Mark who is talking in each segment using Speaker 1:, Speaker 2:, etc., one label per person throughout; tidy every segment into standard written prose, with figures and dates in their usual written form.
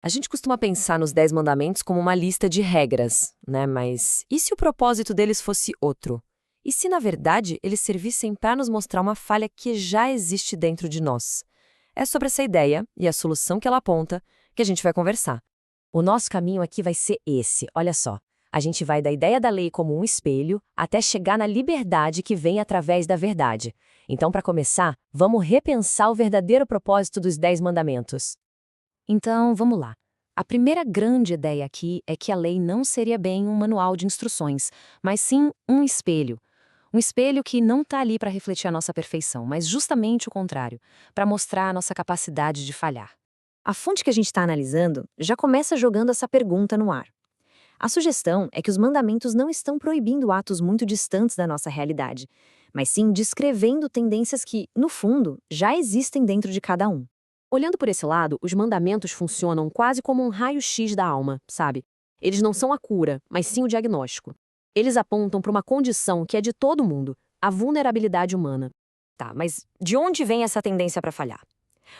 Speaker 1: A gente costuma pensar nos 10 mandamentos como uma lista de regras, né? Mas e se o propósito deles fosse outro? E se, na verdade, eles servissem para nos mostrar uma falha que já existe dentro de nós? É sobre essa ideia e a solução que ela aponta que a gente vai conversar.
Speaker 2: O nosso caminho aqui vai ser esse, olha só. A gente vai da ideia da lei como um espelho até chegar na liberdade que vem através da verdade. Então, para começar, vamos repensar o verdadeiro propósito dos 10 mandamentos. Então, vamos lá. A primeira grande ideia aqui é que a lei não seria bem um manual de instruções, mas sim um espelho. Um espelho que não está ali para refletir a nossa perfeição, mas justamente o contrário, para mostrar a nossa capacidade de falhar. A fonte que a gente está analisando já começa jogando essa pergunta no ar. A sugestão é que os mandamentos não estão proibindo atos muito distantes da nossa realidade, mas sim descrevendo tendências que, no fundo, já existem dentro de cada um. Olhando por esse lado, os mandamentos funcionam quase como um raio-x da alma, sabe? Eles não são a cura, mas sim o diagnóstico. Eles apontam para uma condição que é de todo mundo, a vulnerabilidade humana. Tá, mas de onde vem essa tendência para falhar?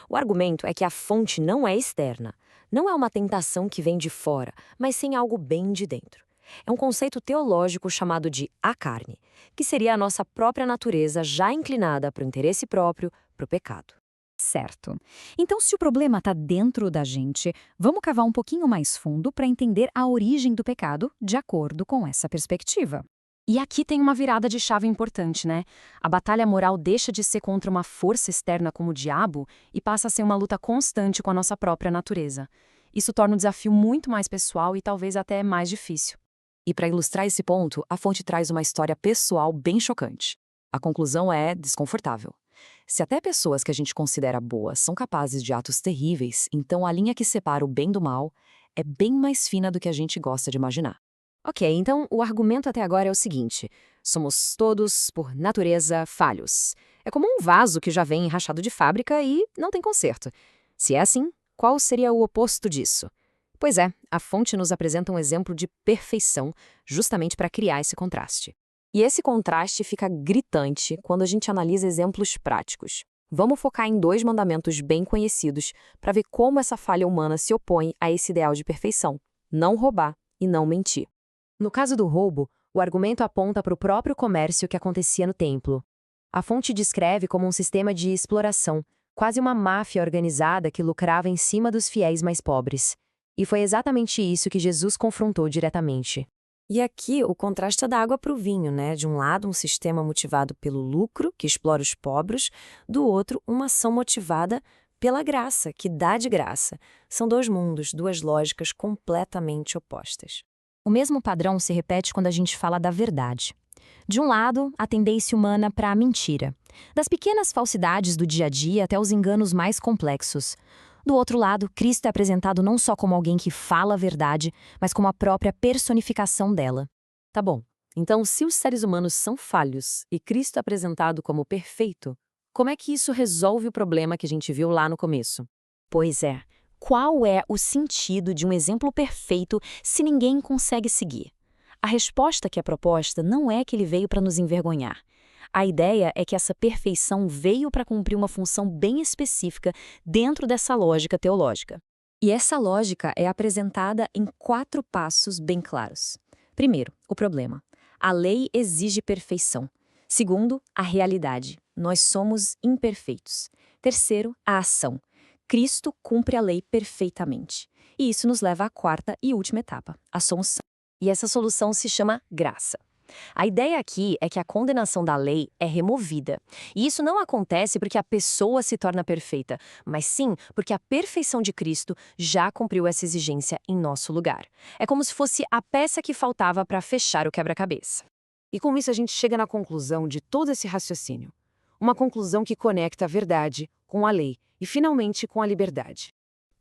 Speaker 2: O argumento é que a fonte não é externa. Não é uma tentação que vem de fora, mas sim algo bem de dentro. É um conceito teológico chamado de a carne, que seria a nossa própria natureza já inclinada para o interesse próprio, para o pecado.
Speaker 3: Certo. Então, se o problema está dentro da gente, vamos cavar um pouquinho mais fundo para entender a origem do pecado de acordo com essa perspectiva. E aqui tem uma virada de chave importante, né? A batalha moral deixa de ser contra uma força externa como o diabo e passa a ser uma luta constante com a nossa própria natureza. Isso torna o desafio muito mais pessoal e talvez até mais difícil.
Speaker 2: E para ilustrar esse ponto, a fonte traz uma história pessoal bem chocante. A conclusão é desconfortável. Se até pessoas que a gente considera boas são capazes de atos terríveis, então a linha que separa o bem do mal é bem mais fina do que a gente gosta de imaginar. Ok, então o argumento até agora é o seguinte: somos todos, por natureza, falhos. É como um vaso que já vem rachado de fábrica e não tem conserto. Se é assim, qual seria o oposto disso? Pois é, a fonte nos apresenta um exemplo de perfeição, justamente para criar esse contraste. E esse contraste fica gritante quando a gente analisa exemplos práticos. Vamos focar em 2 mandamentos bem conhecidos para ver como essa falha humana se opõe a esse ideal de perfeição: não roubar e não mentir. No caso do roubo, o argumento aponta para o próprio comércio que acontecia no templo. A fonte descreve como um sistema de exploração, quase uma máfia organizada que lucrava em cima dos fiéis mais pobres. E foi exatamente isso que Jesus confrontou diretamente.
Speaker 1: E aqui o contraste é da água para o vinho, né? De um lado, um sistema motivado pelo lucro, que explora os pobres, do outro, uma ação motivada pela graça, que dá de graça. São 2 mundos, 2 lógicas completamente opostas.
Speaker 3: O mesmo padrão se repete quando a gente fala da verdade. De um lado, a tendência humana para a mentira, das pequenas falsidades do dia a dia até os enganos mais complexos. Do outro lado, Cristo é apresentado não só como alguém que fala a verdade, mas como a própria personificação dela.
Speaker 1: Tá bom, então se os seres humanos são falhos e Cristo é apresentado como perfeito, como é que isso resolve o problema que a gente viu lá no começo?
Speaker 3: Pois é, qual é o sentido de um exemplo perfeito se ninguém consegue seguir? A resposta que é proposta não é que ele veio para nos envergonhar. A ideia é que essa perfeição veio para cumprir uma função bem específica dentro dessa lógica teológica. E essa lógica é apresentada em 4 passos bem claros. Primeiro, o problema. A lei exige perfeição. Segundo, a realidade. Nós somos imperfeitos. Terceiro, a ação. Cristo cumpre a lei perfeitamente. E isso nos leva à 4ª e última etapa, a solução. E essa solução se chama graça. A ideia aqui é que a condenação da lei é removida. E isso não acontece porque a pessoa se torna perfeita, mas sim porque a perfeição de Cristo já cumpriu essa exigência em nosso lugar. É como se fosse a peça que faltava para fechar o quebra-cabeça.
Speaker 2: E com isso a gente chega na conclusão de todo esse raciocínio. Uma conclusão que conecta a verdade com a lei e, finalmente, com a liberdade.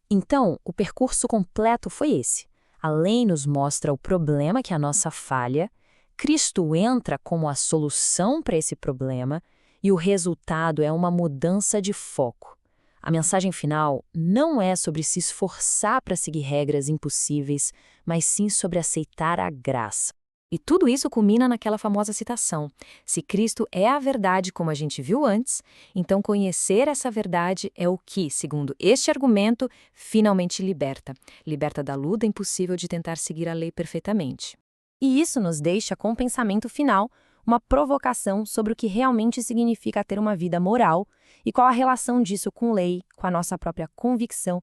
Speaker 3: Então, o percurso completo foi esse. A lei nos mostra o problema que é a nossa falha, Cristo entra como a solução para esse problema e o resultado é uma mudança de foco. A mensagem final não é sobre se esforçar para seguir regras impossíveis, mas sim sobre aceitar a graça. E tudo isso culmina naquela famosa citação: se Cristo é a verdade como a gente viu antes, então conhecer essa verdade é o que, segundo este argumento, finalmente liberta. Liberta da luta impossível de tentar seguir a lei perfeitamente.
Speaker 2: E isso nos deixa com o pensamento final, uma provocação sobre o que realmente significa ter uma vida moral e qual a relação disso com lei, com a nossa própria convicção